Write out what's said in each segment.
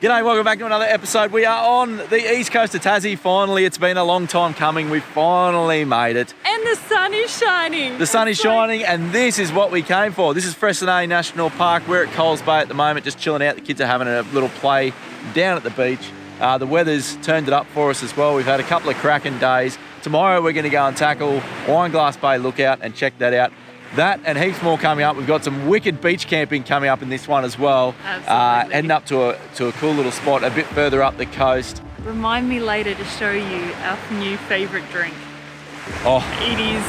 G'day, welcome back to another episode. We are on the east coast of Tassie. Finally, it's been a long time coming. We finally made it. And the sun is shining. The sun is shining, and this is what we came for. This is Freycinet National Park. We're at Coles Bay at the moment, just chilling out. The kids are having a little play down at the beach. The weather's turned it up for us as well. We've had a couple of cracking days. Tomorrow we're going to go and tackle Wineglass Bay Lookout and check that out. That and heaps more coming up. We've got some wicked beach camping coming up in this one as well. Absolutely. Heading up to a cool little spot a bit further up the coast. Remind me later to show you our new favourite drink. Oh, It is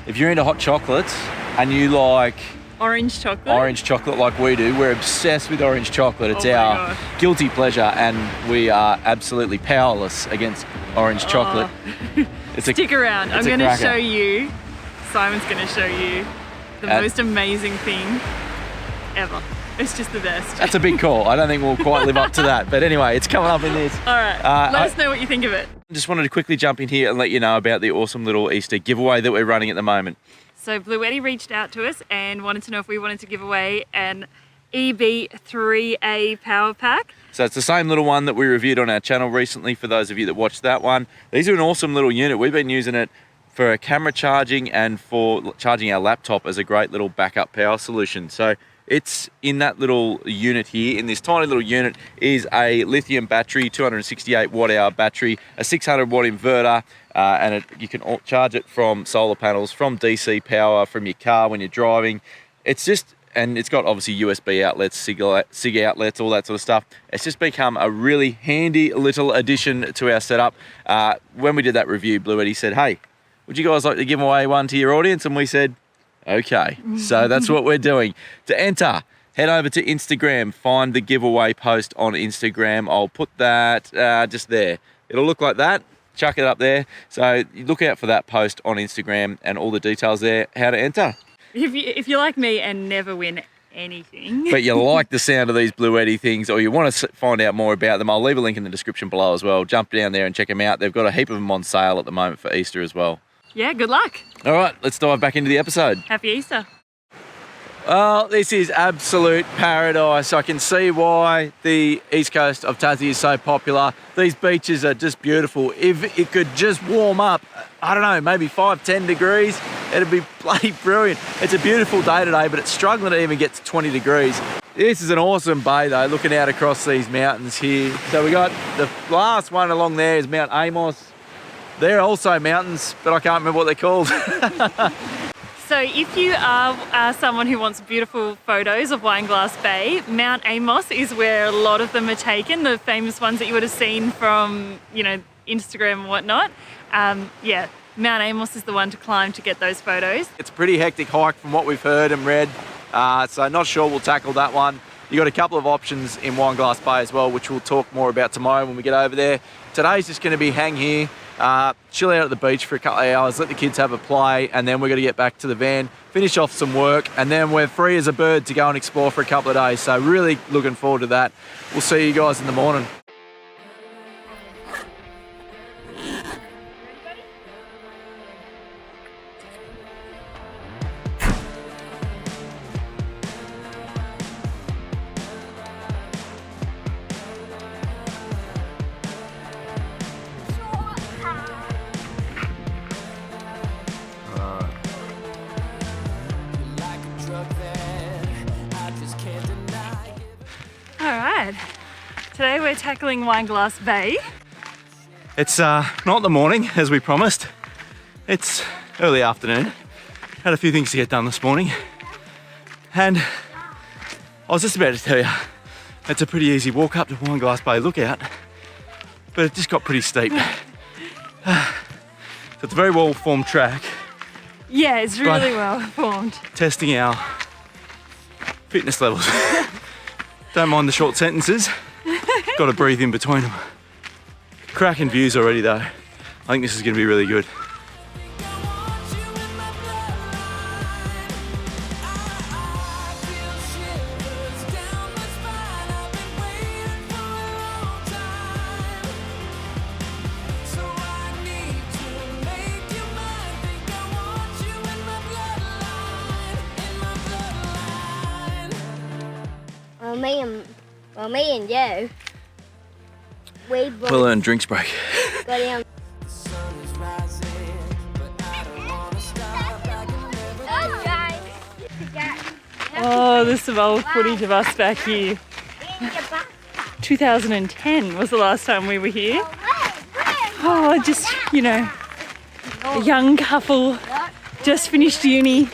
if you're into hot chocolates and you like orange chocolate. orange chocolate like we do, we're obsessed with orange chocolate. It's Oh my our gosh. guilty pleasure, and we are absolutely powerless against orange chocolate. Stick around. I'm it's a going to cracker. show you. Simon's going to show you the most amazing thing ever. It's just the best. That's a big call. I don't think we'll quite live up to that. But anyway, it's coming up in this. All right. Let us know what you think of it. Just wanted to quickly jump in here and let you know about the awesome little Easter giveaway that we're running at the moment. So Bluetti reached out to us and wanted to know if we wanted to give away an EB3A power pack. So it's the same little one that we reviewed on our channel recently for those of you that watched that one. These are an awesome little unit. We've been using it for camera charging and for charging our laptop as a great little backup power solution. So it's in that little unit here. In this tiny little unit is a lithium battery, 268 watt hour battery, a 600 watt inverter, and you can charge it from solar panels, from DC power, from your car when you're driving. And it's got obviously USB outlets, SIG outlets, all that sort of stuff. It's just become a really handy little addition to our setup. When we did that review, Bluetti said, hey, would you guys like to give away one to your audience? And we said, okay. So that's what we're doing. To enter, head over to Instagram, find the giveaway post on Instagram. I'll put that just there. It'll look like that. Chuck it up there. So you look out for that post on Instagram and all the details there, how to enter. If you're like me and never win anything. But you like the sound of these Bluetti things, or you want to find out more about them, I'll leave a link in the description below as well. Jump down there and check them out. They've got a heap of them on sale at the moment for Easter as well. Yeah, good luck. All right, let's dive back into the episode. Happy Easter. Well, this is absolute paradise. I can see why the east coast of Tassie is so popular. These beaches are just beautiful. If it could just warm up, I don't know, maybe 5-10 degrees, it'd be bloody brilliant. It's a beautiful day today, but it's struggling to even get to 20 degrees. This is an awesome bay though, looking out across these mountains here. So we got the last one along there is Mount Amos. They're also mountains, but I can't remember what they're called. So if you are someone who wants beautiful photos of Wineglass Bay, Mount Amos is where a lot of them are taken, the famous ones that you would have seen from, Instagram and whatnot. Yeah, Mount Amos is the one to climb to get those photos. It's a pretty hectic hike from what we've heard and read, so not sure we'll tackle that one. You got a couple of options in Wineglass Bay as well, which we'll talk more about tomorrow when we get over there. Today's just going to be hang here, chill out at the beach for a couple of hours, let the kids have a play, and then we're going to get back to the van, finish off some work, and then we're free as a bird to go and explore for a couple of days. So really looking forward to that. We'll see you guys in the morning. All right, today we're tackling Wineglass Bay. It's not the morning as we promised. It's early afternoon. Had a few things to get done this morning. And I was just about to tell you, it's a pretty easy walk up to Wineglass Bay Lookout, but it just got pretty steep. So it's a very well-formed track. Yeah, it's really well formed. Testing our fitness levels. Don't mind the short sentences. Got to breathe in between them. Cracking views already though. I think this is going to be really good. Well, me and you. We both We'll learn drinks break. got down. Oh, there's some old footage of us back here. 2010 was the last time we were here. Oh, just, you know, a young couple, just finished uni,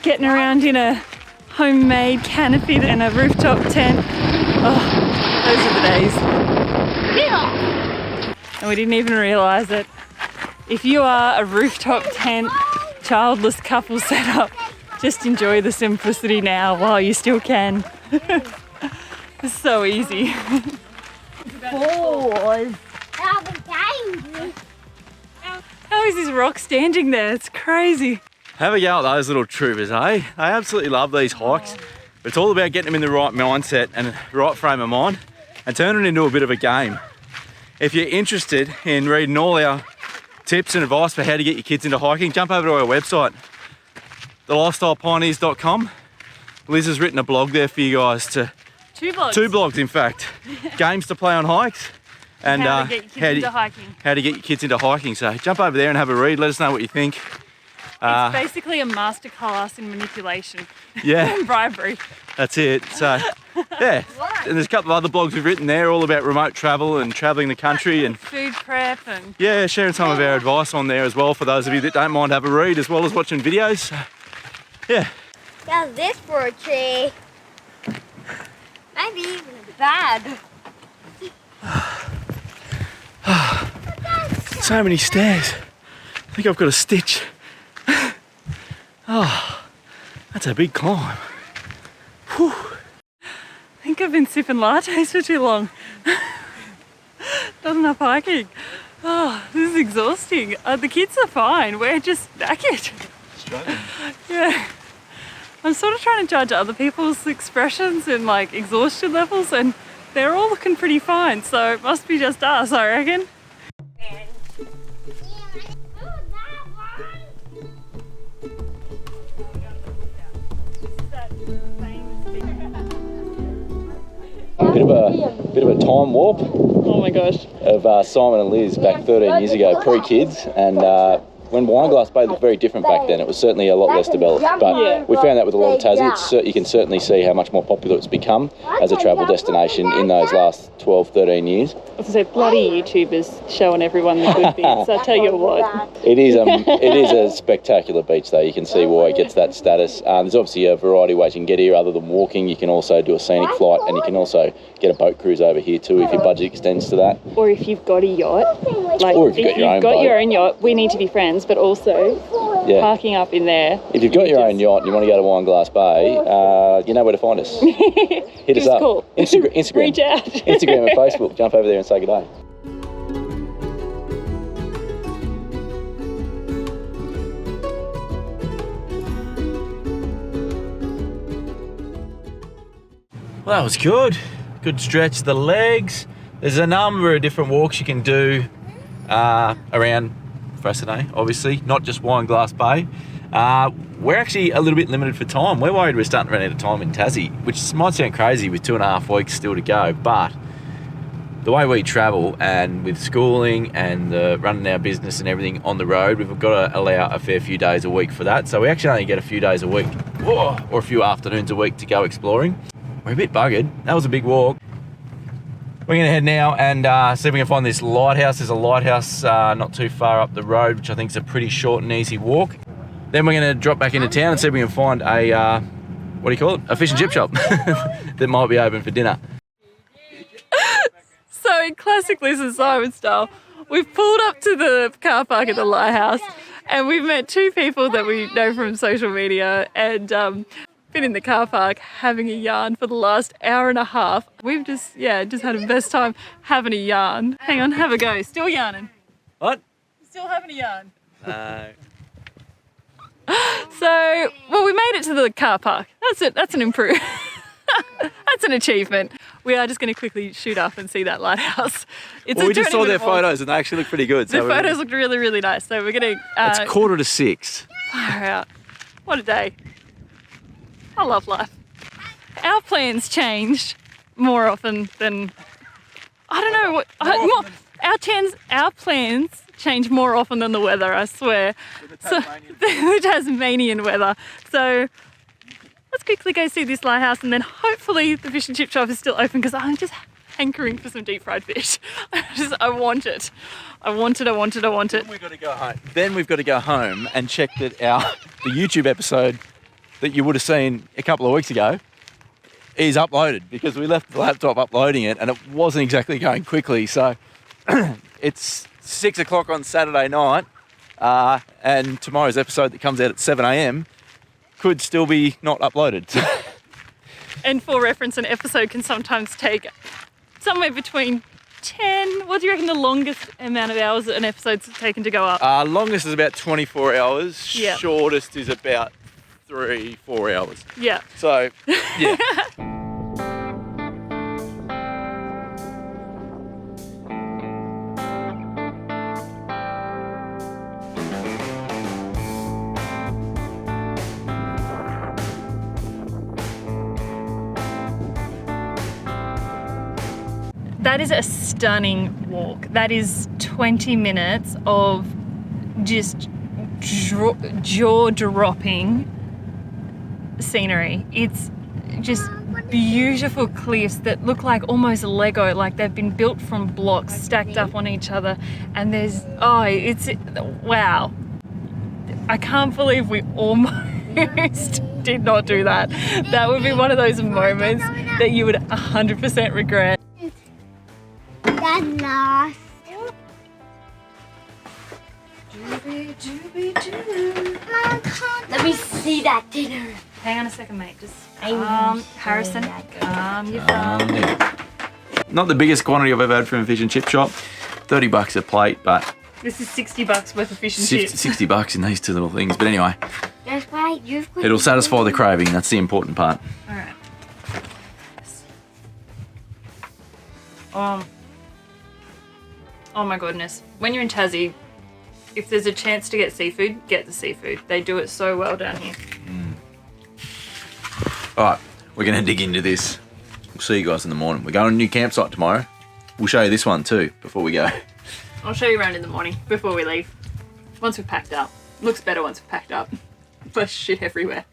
getting around in a homemade canopy and a rooftop tent. Oh, those are the days. And we didn't even realise it. If you are a rooftop tent, childless couple setup, just enjoy the simplicity now while you still can. It's so easy. How is this rock standing there? It's crazy. Have a go at those little troopers, eh? I absolutely love these hikes. But it's all about getting them in the right mindset and the right frame of mind and turning it into a bit of a game. If you're interested in reading all our tips and advice for how to get your kids into hiking, jump over to our website, thelifestylepioneers.com. Liz has written a blog there for you guys to... Two blogs. Two blogs, in fact. Games to play on hikes and how to get your kids into hiking. How to get your kids into hiking. So jump over there and have a read. Let us know what you think. It's basically a masterclass in manipulation. Yeah. And bribery. That's it. So, yeah. And there's a couple of other blogs we've written there, all about remote travel and travelling the country and food prep and... Yeah, sharing some of our advice on there as well for those of you that don't mind have a read as well as watching videos. So, yeah. How's this for a tree? Maybe even bad. So many stairs. I think I've got a stitch. Oh, that's a big climb. Whew. I think I've been sipping lattes for too long. Not enough hiking. Oh, this is exhausting. The kids are fine. We're just knackered. Struggling. Yeah. I'm sort of trying to judge other people's expressions and like exhaustion levels, and they're all looking pretty fine. So it must be just us, I reckon. Bit of a time warp Oh my gosh. of Simon and Liz back 13 years ago, pre-kids, and when Wineglass Bay looked very different back then. It was certainly a lot less developed, but Yeah. we found that with a lot of Tassie, you can certainly see how much more popular it's become as a travel destination in those last 12, 13 years. I was going to say, bloody YouTubers showing everyone the good bits. I tell you what. It is a spectacular beach though. You can see why it gets that status. There's obviously a variety of ways you can get here other than walking. You can also do a scenic flight, and you can also get a boat cruise over here too if your budget extends to that. Or if you've got a yacht. Like, Or if you've got your own boat. your own yacht, we need to be friends, but also Yeah. parking up in there. If you've got your own yacht and you want to go to Wineglass Bay, you know where to find us. Hit us up. Cool. Instagram. Reach out. Instagram and Facebook. Jump over there and say good day. Well, that was good. Good stretch of the legs. There's a number of different walks you can do around Freycinet, obviously, not just Wineglass Bay. We're actually a little bit limited for time. We're worried we're starting to run out of time in Tassie, which might sound crazy with 2.5 weeks still to go, but the way we travel and with schooling and running our business and everything on the road, we've got to allow a fair few days a week for that. So we actually only get a few days a week, or a few afternoons a week to go exploring. We're a bit buggered. That was a big walk. We're going to head now and see if we can find this lighthouse. There's a lighthouse not too far up the road, which I think is a pretty short and easy walk. Then we're going to drop back into town and see if we can find a, what do you call it? A fish and chip shop that might be open for dinner. So in classic Liz and Simon style, we've pulled up to the car park at the Lighthouse and we've met two people that we know from social media and been in the car park having a yarn for the last hour and a half. We've just had the best time having a yarn. Hang on, have a go. Still yarning. What? Still having a yarn. So, well, we made it to the car park. That's it. That's an improvement. That's an achievement. We are just going to quickly shoot up and see that lighthouse. Well, we just saw their photos and they actually look pretty good. The photos looked really, really nice. So we're going to... it's 5:45. Far out. What a day. I love life. Our plans changed more often than, I don't know what, our plans change more often than the weather, I swear. The Tasmanian weather. So let's quickly go see this lighthouse, and then hopefully the fish and chip shop is still open, because I'm just hankering for some deep fried fish. I want it. I want it. Then we've got to go home. Then we've got to go home and check that the YouTube episode that you would have seen a couple of weeks ago is uploaded, because we left the laptop uploading it and it wasn't exactly going quickly. So it's 6 o'clock on Saturday night, and tomorrow's episode that comes out at 7 a.m. could still be not uploaded. And for reference, an episode can sometimes take somewhere between 10, what do you reckon the longest amount of hours an episode's taken to go up? Longest is about 24 hours. Yep. Shortest is about 3-4 hours. Yeah. So, yeah. That is a stunning walk. That is 20 minutes of just jaw-dropping scenery. It's just beautiful cliffs that look like almost Lego, like they've been built from blocks stacked up on each other. And there's, wow. I can't believe we almost did not do that. That would be one of those moments that you would 100% regret. That's lost. Let me see that dinner. Hang on a second, mate. Just Harrison, calm your phone. Not the biggest quantity I've ever had from a fish and chip shop. $30 a plate, but This is $60 worth of fish and chips. $60 in these two little things. But anyway, That's why you've got it'll satisfy the craving. That's the important part. All right. Oh my goodness. When you're in Tassie, if there's a chance to get seafood, get the seafood. They do it so well down here. All right, we're going to dig into this. We'll see you guys in the morning. We're going to a new campsite tomorrow. We'll show you this one too before we go. I'll show you around in the morning before we leave. Once we've packed up. Looks better once we've packed up. Less shit everywhere.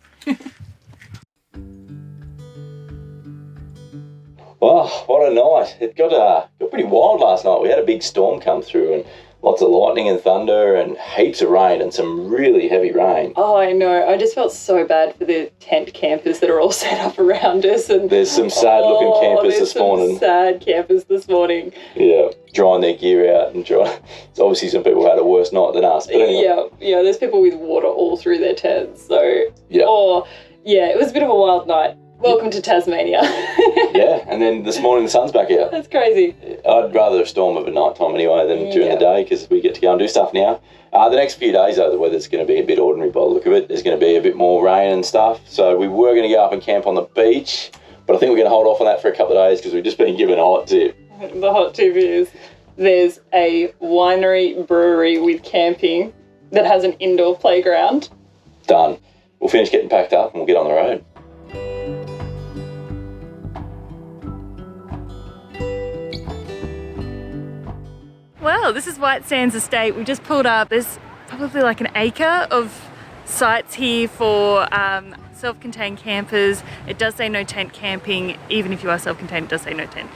Oh, what a night. It got pretty wild last night. We had a big storm come through and lots of lightning and thunder and heaps of rain and some really heavy rain. Oh, I know. I just felt so bad for the tent campers that are all set up around us. And There's some sad-looking campers this morning. Sad campers this morning. Yeah, drying their gear out and dry. So obviously some people had a worse night than us. But anyway. Yeah, there's people with water all through their tents. So, Yeah. it was a bit of a wild night. Welcome to Tasmania. Yeah, and then this morning the sun's back out. That's crazy. I'd rather a storm of a night time anyway than during the day, because we get to go and do stuff now. The next few days though, the weather's going to be a bit ordinary by the look of it. There's going to be a bit more rain and stuff. So we were going to go up and camp on the beach, but I think we're going to hold off on that for a couple of days because we've just been given a hot tip. The hot tip is there's a winery brewery with camping that has an indoor playground. Done. We'll finish getting packed up and we'll get on the road. Well, this is White Sands Estate. We just pulled up. There's probably like an acre of sites here for self-contained campers. It does say no tent camping. Even if you are self-contained, it does say no tent.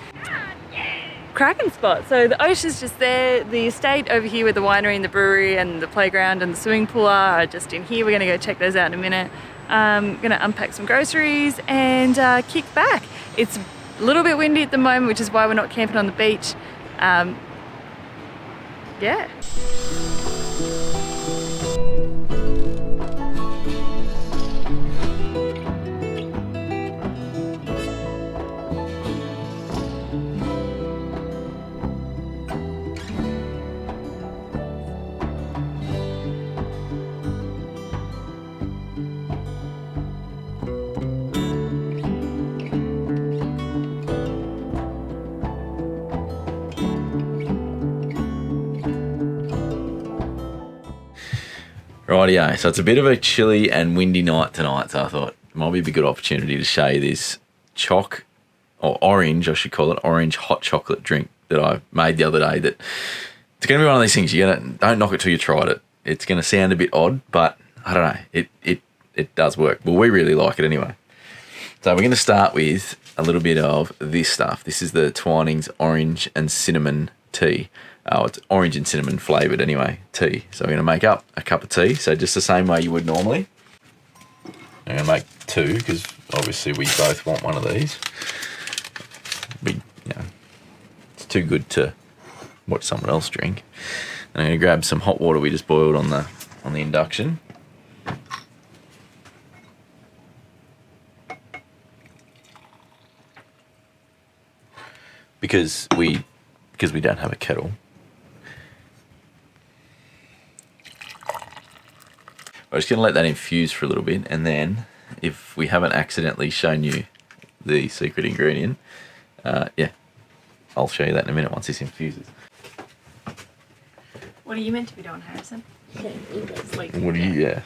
Cracking spot. So the ocean's just there. The estate over here with the winery and the brewery and the playground and the swimming pool are just in here. We're going to go check those out in a minute. Going to unpack some groceries and kick back. It's a little bit windy at the moment, which is why we're not camping on the beach. Yeah. Rightio, so it's a bit of a chilly and windy night tonight, so I thought it might be a good opportunity to show you this chock or orange, I should call it, orange hot chocolate drink that I made the other day. That it's going to be one of these things. Don't knock it till you tried it. It's going to sound a bit odd, but I don't know. It does work. Well, we really like it anyway. So we're going to start with a little bit of this stuff. This is the Twinings orange and cinnamon tea. It's orange and cinnamon flavoured anyway, tea. So we're going to make up a cup of tea. So just the same way you would normally. I'm going to make 2 because obviously we both want one of these. It's too good to watch someone else drink. And I'm going to grab some hot water we just boiled on the induction. Because we don't have a kettle. I'm just going to let that infuse for a little bit, and then if we haven't accidentally shown you the secret ingredient, I'll show you that in a minute once this infuses. What are you meant to be doing, Harrison? Sleeping. What do you?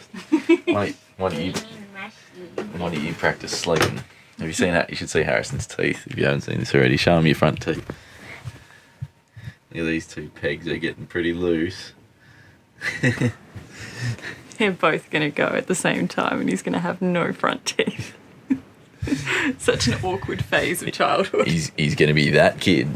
Why don't you practice sleeping? Have you seen that? You should see Harrison's teeth if you haven't seen this already. Show him your front teeth. Look at these 2 pegs, they're getting pretty loose. They're both going to go at the same time and he's going to have no front teeth. Such an awkward phase of childhood. He's going to be that kid.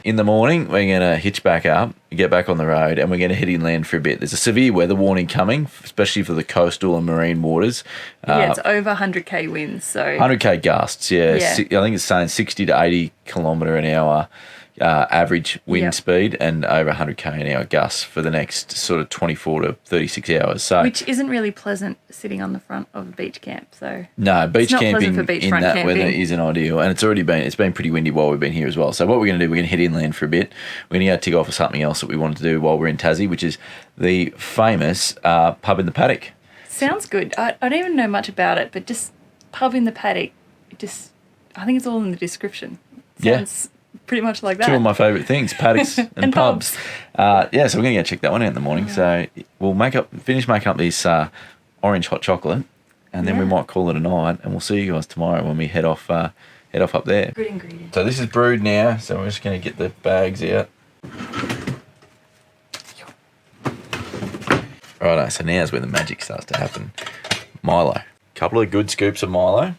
In the morning, we're going to hitch back up, get back on the road, and we're going to head inland for a bit. There's a severe weather warning coming, especially for the coastal and marine waters. Yeah, it's over 100k winds, so 100k gusts. Yeah. I think it's saying 60 to 80 kilometre an hour average wind speed, and over 100k an hour gusts for the next sort of 24 to 36 hours. So, which isn't really pleasant sitting on the front of a beach camp. So no, beach camping for in that camping. weather isn't ideal, and it's been pretty windy while we've been here as well. So what we're going to do, we're going to head inland for a bit. We're going to go tick off of something else that we wanted to do while we're in Tassie, which is the famous pub in the paddock. Sounds good. I don't even know much about it, but just pub in the paddock. I think it's all in the description. Sounds pretty much like that. 2 of my favourite things, paddocks and pubs. So we're going to go check that one out in the morning. So we'll finish making up this orange hot chocolate, and then we might call it a night, and we'll see you guys tomorrow when we head off up there. Good ingredient. So this is brewed now, so we're just going to get the bags out. Righto, so now's where the magic starts to happen. Milo. Couple of good scoops of Milo.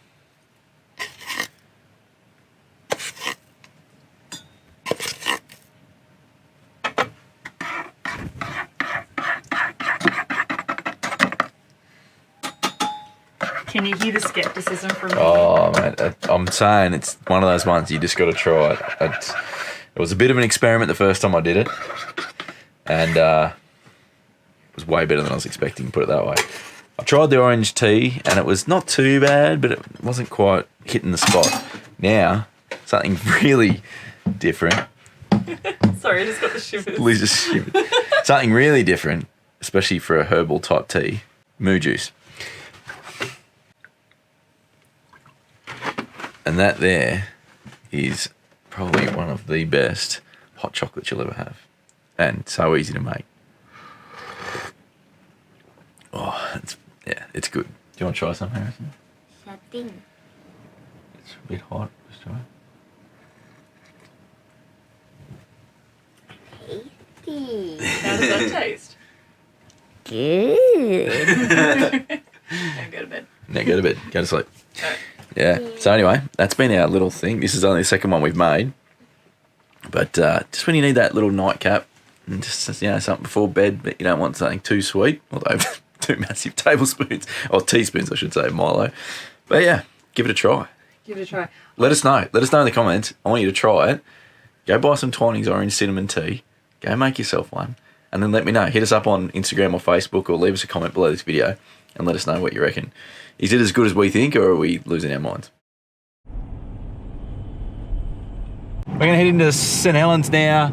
Can you hear the skepticism from me? Oh, man, I'm saying it's one of those ones you just got to try it. It was a bit of an experiment the first time I did it, and it was way better than I was expecting, put it that way. I tried the orange tea, and it was not too bad, but it wasn't quite hitting the spot. Now, something really different. Sorry, I just got the shivers. Liz just shivered. Something really different, especially for a herbal type tea. Moo juice. And that there is probably one of the best hot chocolates you'll ever have. And so easy to make. Oh, it's good. Do you want to try some, Harrison? Something. It's a bit hot. Just try it. Tasty. How does that taste? Good. Now go to bed. Now go to bed. Go to sleep. Yeah. So anyway, that's been our little thing. This is only the second one we've made. But just when you need that little nightcap, and just something before bed, but you don't want something too sweet, although 2 massive tablespoons, or teaspoons I should say, of Milo. But yeah, give it a try. Give it a try. Let us know. Let us know in the comments. I want you to try it. Go buy some Twinings orange cinnamon tea. Go make yourself one. And then let me know. Hit us up on Instagram or Facebook, or leave us a comment below this video and let us know what you reckon. Is it as good as we think, or are we losing our minds? We're going to head into St Helens now,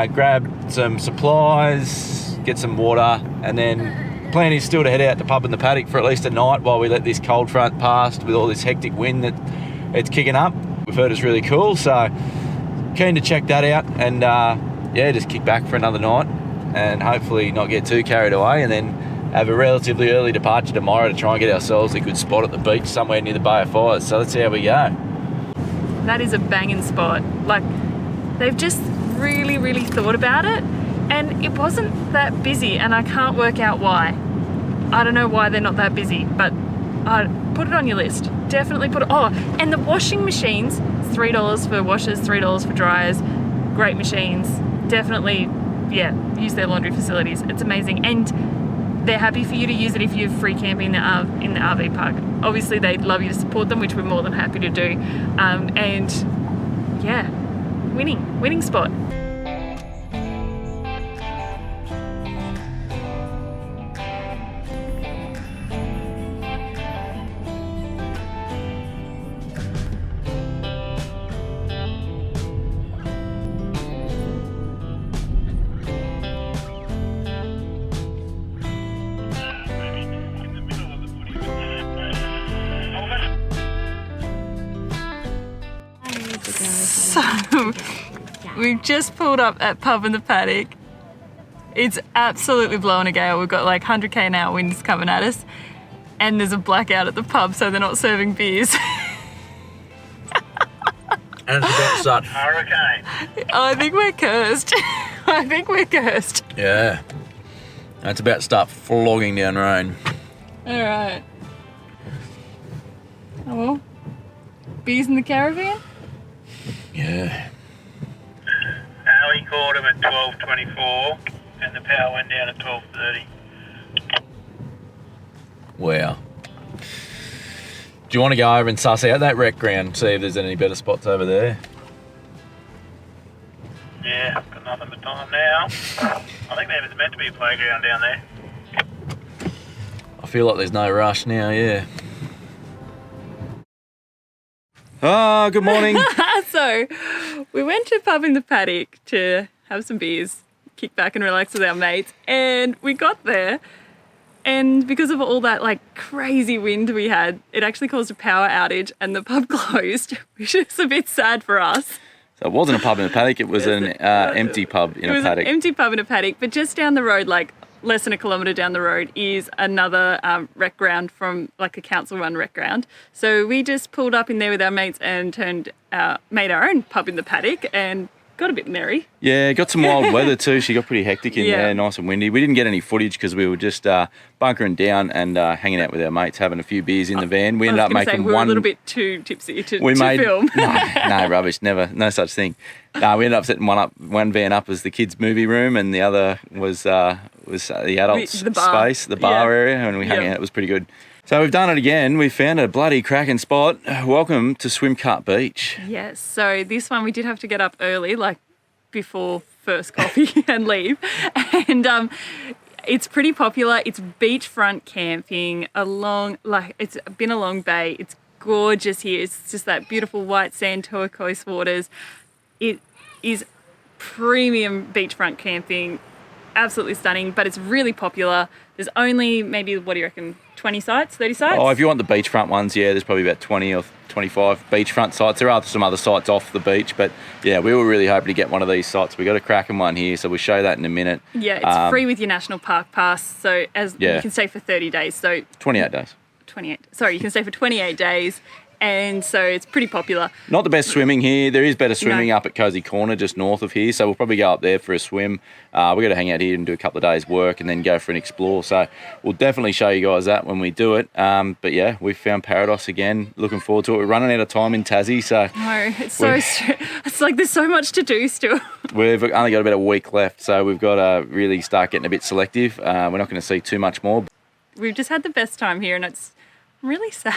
grab some supplies, get some water, and then plan is still to head out to pub in the paddock for at least a night while we let this cold front pass with all this hectic wind that it's kicking up. We've heard it's really cool, so keen to check that out and just kick back for another night and hopefully not get too carried away, and then have a relatively early departure tomorrow to try and get ourselves a good spot at the beach somewhere near the Bay of Fires. So let's see how we go. that is a banging spot. Like, they've just really, really thought about it, and it wasn't that busy, and I can't work out why. I don't know why they're not that busy, but put it on your list. Definitely put it. Oh, and the washing machines, $3 for washers, $3 for dryers. Great machines. Definitely, yeah, use their laundry facilities. It's amazing, and they're happy for you to use it if you're free camping in the RV park. Obviously, they'd love you to support them, which we're more than happy to do. And yeah, winning spot. So, we've just pulled up at Pub in the Paddock. It's absolutely blowing a gale. We've got like 100k an hour winds coming at us, and there's a blackout at the pub, so they're not serving beers. And it's about to start. Hurricane. I think we're cursed. I think we're cursed. Yeah. It's about to start flogging down rain. All right. Oh well. Beers in the caravan? Yeah. Ali called him at 12:24 and the power went down at 12:30. Wow. Do you want to go over and suss out that rec ground, see if there's any better spots over there? Yeah, got nothing but time now. I think there was meant to be a playground down there. I feel like there's no rush now, yeah. Oh, good morning. So, we went to Pub in the Paddock to have some beers, kick back and relax with our mates, and we got there, and because of all that like crazy wind we had, it actually caused a power outage and the pub closed, which is a bit sad for us. So it wasn't a pub in a paddock, it was an empty pub in a paddock. It was an empty pub in a paddock, but just down the road, like less than a kilometre down the road, is another rec ground from like a council-run rec ground. So we just pulled up in there with our mates and made our own pub in the paddock and got a bit merry. Yeah, got some wild weather too. She got pretty hectic in Yeah. there, nice and windy. We didn't get any footage because we were just bunkering down and hanging out with our mates, having a few beers in the van. We ended up making we were one. a little bit too tipsy to made film. no rubbish, never, no such thing. We ended up setting one van up as the kids' movie room, and the other was the adults' The bar. space, the bar Yeah. area, and we hung Yeah. out. It was pretty good. So we've done it again. We found a bloody cracking spot. Welcome to Swim Cut Beach. Yes, so this one we did have to get up early, like before first coffee and leave. And it's pretty popular. It's beachfront camping it's been a long bay. It's gorgeous here. It's just that beautiful white sand, turquoise waters. It is premium beachfront camping. Absolutely stunning, but it's really popular. There's only maybe, what do you reckon, 20 sites, 30 sites? Oh, if you want the beachfront ones, yeah, there's probably about 20 or 25 beachfront sites. There are some other sites off the beach, but yeah, we were really hoping to get one of these sites. We got a cracking one here, so we'll show that in a minute. Yeah, it's free with your national park pass, so Yeah. you can stay for 30 days. So 28 days. 28. Sorry, you can stay for 28 days, and so it's pretty popular. Not the best swimming here. There is better swimming No. up at Cozy Corner, just north of here. So we'll probably go up there for a swim. We've got to hang out here and do a couple of days' work and then go for an explore. So we'll definitely show you guys that when we do it. But yeah, we've found paradise again. Looking forward to it. We're running out of time in Tassie, so No, it's it's like there's so much to do still. we've only got about a week left. So we've got to really start getting a bit selective. We're not going to see too much more. We've just had the best time here, and it's really sad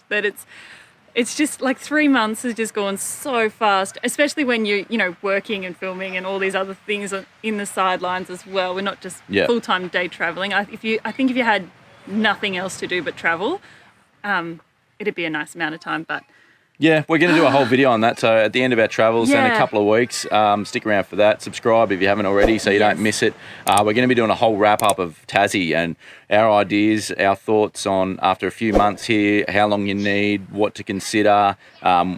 that it's just like 3 months has just gone so fast, especially when you're working and filming and all these other things in the sidelines as well. We're not just Yeah. full-time day traveling. I think if you had nothing else to do but travel, it'd be a nice amount of time. But Yeah, we're going to do a whole video on that. So at the end of our travels in a Yeah. couple of weeks, stick around for that. Subscribe if you haven't already so you don't miss it. We're going to be doing a whole wrap-up of Tassie and our ideas, our thoughts on after a few months here, how long you need, what to consider,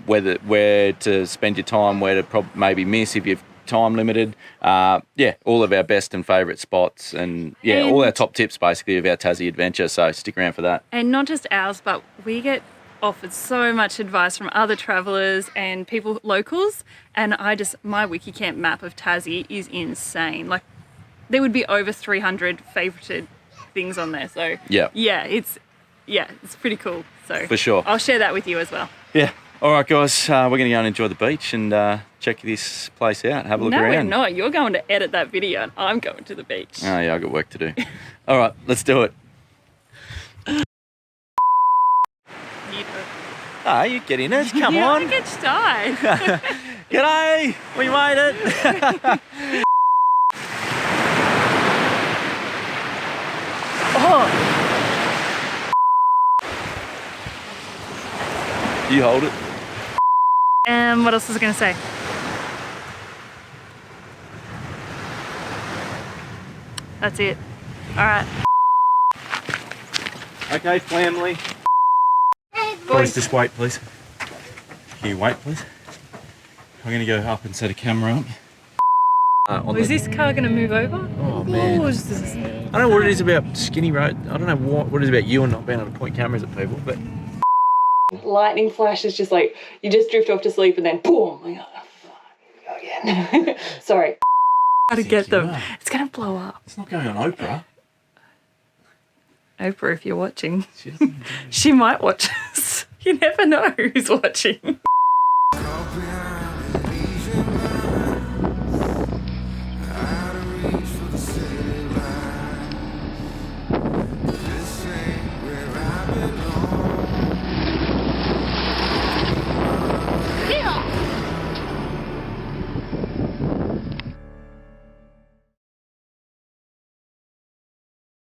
where to spend your time, where to maybe miss if you've time limited. All of our best and favourite spots and all our top tips basically of our Tassie adventure. So stick around for that. And not just ours, but we get offered so much advice from other travellers and people, locals, and my Wikicamp map of Tassie is insane. Like, there would be over 300 favourited things on there. So yeah, it's pretty cool. So For sure. I'll share that with you as well. Yeah. All right, guys, we're going to go and enjoy the beach and check this place out. Have a look No, around. we're not. You're going to edit that video and I'm going to the beach. Oh, yeah, I've got work to do. All right, let's do it. Ah, you get in it. Come Yeah, on. I get shy. G'day. We made it. Oh, You hold it. and what else was I going to say? That's it. All right. Okay, family. Boys, just wait, please. Can you wait, please? I'm going to go up and set a camera up. Is this car going to move over? Oh, man. Or is this... I don't know what it is about skinny road. I don't know what it is about you and not being able to point cameras at people, but... Lightning flash is just like, you just drift off to sleep and then boom. Like, oh, fuck, here we go again. Sorry. How to get them. It's going to blow up. It's not going on Oprah. Oprah, if you're watching, she might watch us. You never know who's watching.